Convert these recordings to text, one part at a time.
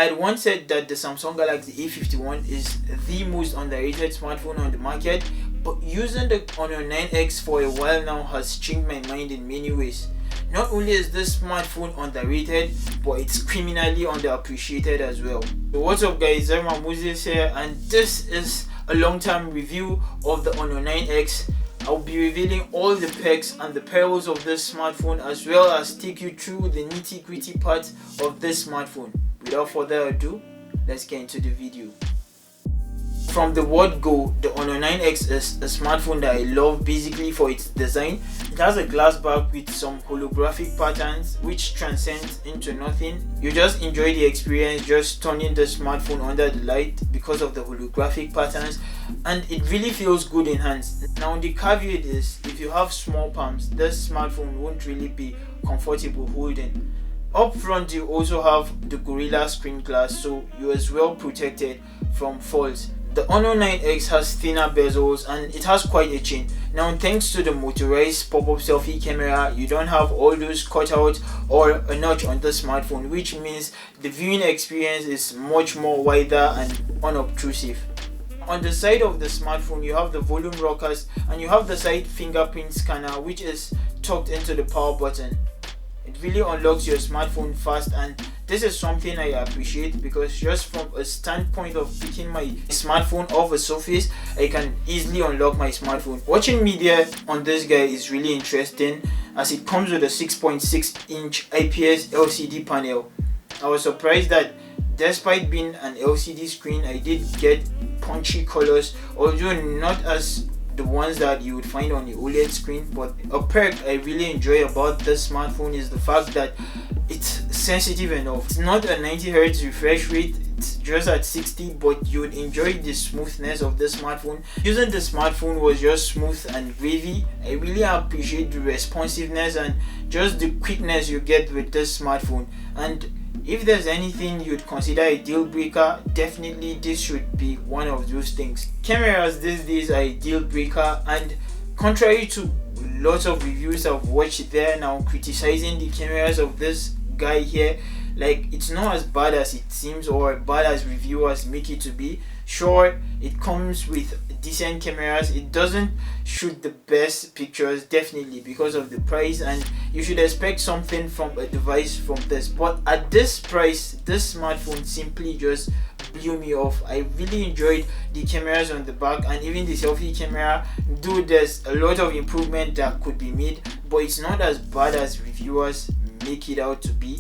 I had once said that the Samsung Galaxy A51 is the most underrated smartphone on the market, but using the Honor 9X for a while now has changed my mind in many ways. Not only is this smartphone underrated, but it's criminally underappreciated as well. So what's up guys, I'm Moses here, and this is a long-term review of the Honor 9X. I'll be revealing all the specs and the perils of this smartphone, as well as take you through the nitty-gritty parts of this smartphone. Without further ado, let's get into the video. From the word go, the Honor 9X is a smartphone that I love basically for its design. It has a glass back with some holographic patterns which transcends into nothing. You just enjoy the experience just turning the smartphone under the light because of the holographic patterns, and it really feels good in hands. Now the caveat is, if you have small palms, this smartphone won't really be comfortable holding. Up front you also have the Gorilla screen glass, so you're as well protected from falls. The Honor 9X has thinner bezels and it has quite a chin. Now thanks to the motorized pop-up selfie camera, you don't have all those cutouts or a notch on the smartphone, which means the viewing experience is much more wider and unobtrusive. On the side of the smartphone you have the volume rockers and you have the side fingerprint scanner, which is tucked into the power button. It really unlocks your smartphone fast, and this is something I appreciate because just from a standpoint of picking my smartphone off a surface, I can easily unlock my smartphone. Watching media on this guy is really interesting as it comes with a 6.6-inch IPS LCD panel. I was surprised that despite being an LCD screen, I did get punchy colors, although not as the ones that you would find on the OLED screen. But a perk I really enjoy about this smartphone is the fact that it's sensitive enough. It's not a 90Hz refresh rate, it's just at 60, but you would enjoy the smoothness of the smartphone. Using the smartphone was just smooth and wavy. I really appreciate the responsiveness and just the quickness you get with this smartphone. And if there's anything you'd consider a deal breaker, definitely this should be one of those things. Cameras these days are a deal breaker, and contrary to lots of reviews I've watched, they're now criticizing the cameras of this guy here. Like, it's not as bad as it seems or bad as reviewers make it to be. Sure, it comes with decent cameras. It doesn't shoot the best pictures, definitely, because of the price, and you should expect something from a device from this. But at this price, this smartphone simply just blew me off. I really enjoyed the cameras on the back and even the selfie camera, though there's a lot of improvement that could be made, but it's not as bad as reviewers make it out to be,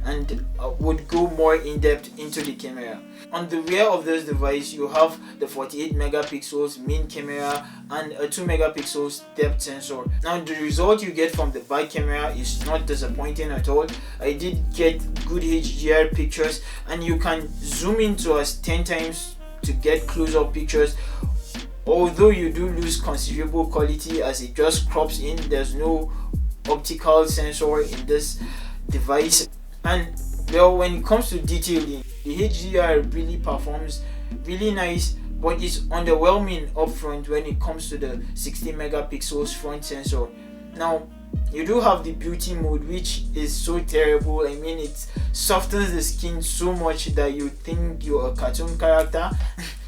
and would go more in depth into the camera. On the rear of this device you have the 48 megapixels main camera and a 2 megapixels depth sensor. Now the result you get from the back camera is not disappointing at all. I did get good HDR pictures, and you can zoom into as 10 times to get close-up pictures, although you do lose considerable quality as it just crops in. There's no optical sensor in this device. And well, when it comes to detailing, the HDR really performs really nice, but it's underwhelming up front when it comes to the 60 megapixels front sensor. Now you do have the beauty mode, which is so terrible. I mean, it softens the skin so much that you think you're a cartoon character.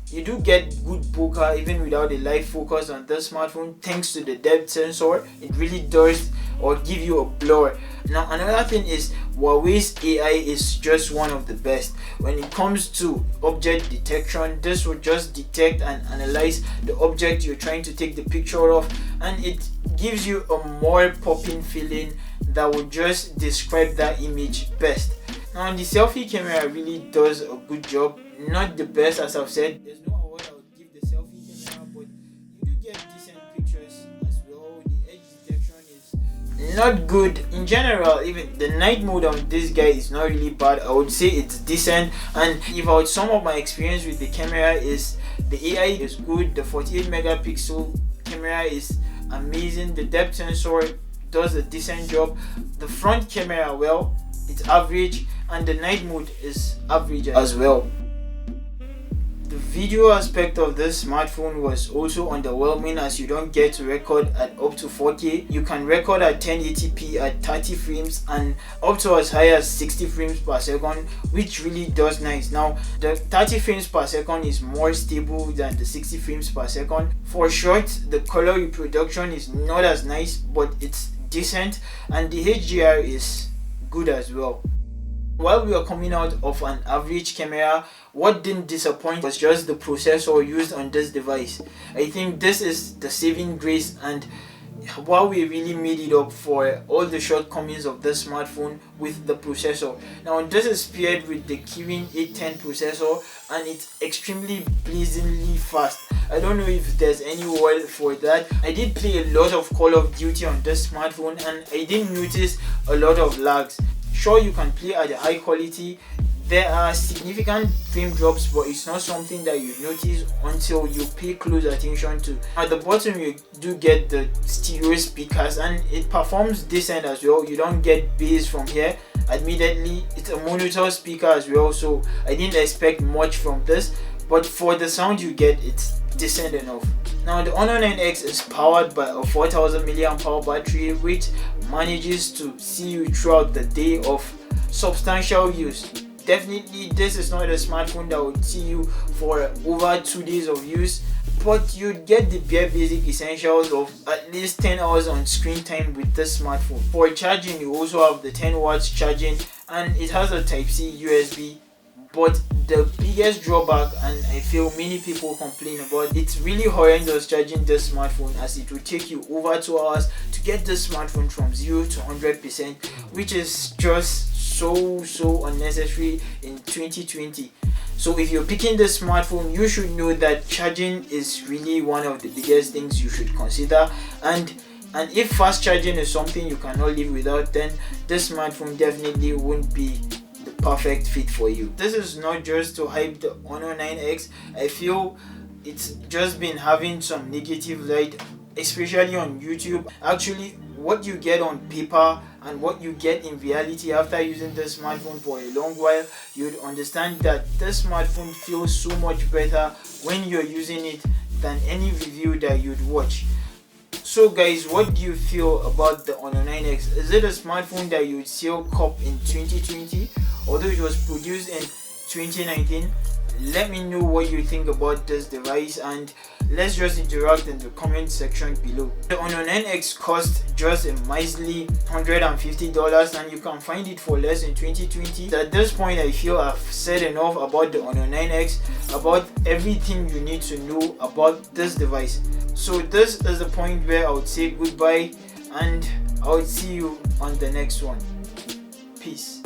You do get good bokeh even without a live focus on this smartphone thanks to the depth sensor. It really does or give you a blur. Now another thing is Huawei's AI is just one of the best. When it comes to object detection, this will just detect and analyze the object you're trying to take the picture of, and it gives you a more popping feeling that will just describe that image best. Now the selfie camera really does a good job. Not the best, as I've said. There's no award I would give the selfie camera, but you do get decent pictures as well. The edge detection is not good in general. Even the night mode on this guy is not really bad. I would say it's decent, and if I would sum up my experience with the camera, is the AI is good, the 48 megapixel camera is amazing, the depth sensor does a decent job, the front camera, well, it's average, and the night mode is average as well. The video aspect of this smartphone was also underwhelming, as you don't get to record at up to 4K. You can record at 1080p at 30 frames and up to as high as 60 frames per second, which really does nice. Now the 30 frames per second is more stable than the 60 frames per second. For short, the color reproduction is not as nice, but it's decent, and the HDR is good as well. While we are coming out of an average camera, what didn't disappoint was just the processor used on this device. I think this is the saving grace, and Huawei really made it up for all the shortcomings of this smartphone with the processor. Now this is paired with the Kirin 810 processor, and it's extremely blazingly fast. I don't know if there's any word for that. I did play a lot of Call of Duty on this smartphone and I didn't notice a lot of lags. Sure, you can play at a high quality. There are significant frame drops, but it's not something that you notice until you pay close attention to. At the bottom you do get the stereo speakers, and it performs decent as well. You don't get bass from here. Admittedly, it's a monitor speaker as well, so I didn't expect much from this, but for the sound you get, it's decent enough. Now the Honor 9X is powered by a 4000 mAh battery, which manages to see you throughout the day of substantial use. Definitely this is not a smartphone that would see you for over 2 days of use, but you'd get the bare basic essentials of at least 10 hours on screen time with this smartphone. For charging, you also have the 10 watts charging, and it has a Type-C USB. But the biggest drawback, and I feel many people complain about, it's really horrendous charging this smartphone, as it will take you over 2 hours to get this smartphone from 0 to 100%, which is just so unnecessary in 2020. So if you're picking this smartphone, you should know that charging is really one of the biggest things you should consider, and if fast charging is something you cannot live without, then this smartphone definitely won't be the perfect fit for you. This is not just to hype the Honor 9X. I feel it's just been having some negative light, especially on YouTube. Actually, what you get on paper and what you get in reality after using this smartphone for a long while, you'd understand that this smartphone feels so much better when you're using it than any review that you'd watch. So guys, what do you feel about the Honor 9X? Is it a smartphone that you'd still cop in 2020, although it was produced in 2019? Let me know what you think about this device, and let's just interact in the comment section below. The Honor 9X cost just a measly $150, and you can find it for less in 2020. At this point, I feel I've said enough about the Honor 9X, about everything you need to know about this device. So this is the point where I would say goodbye, and I would see you on the next one. Peace.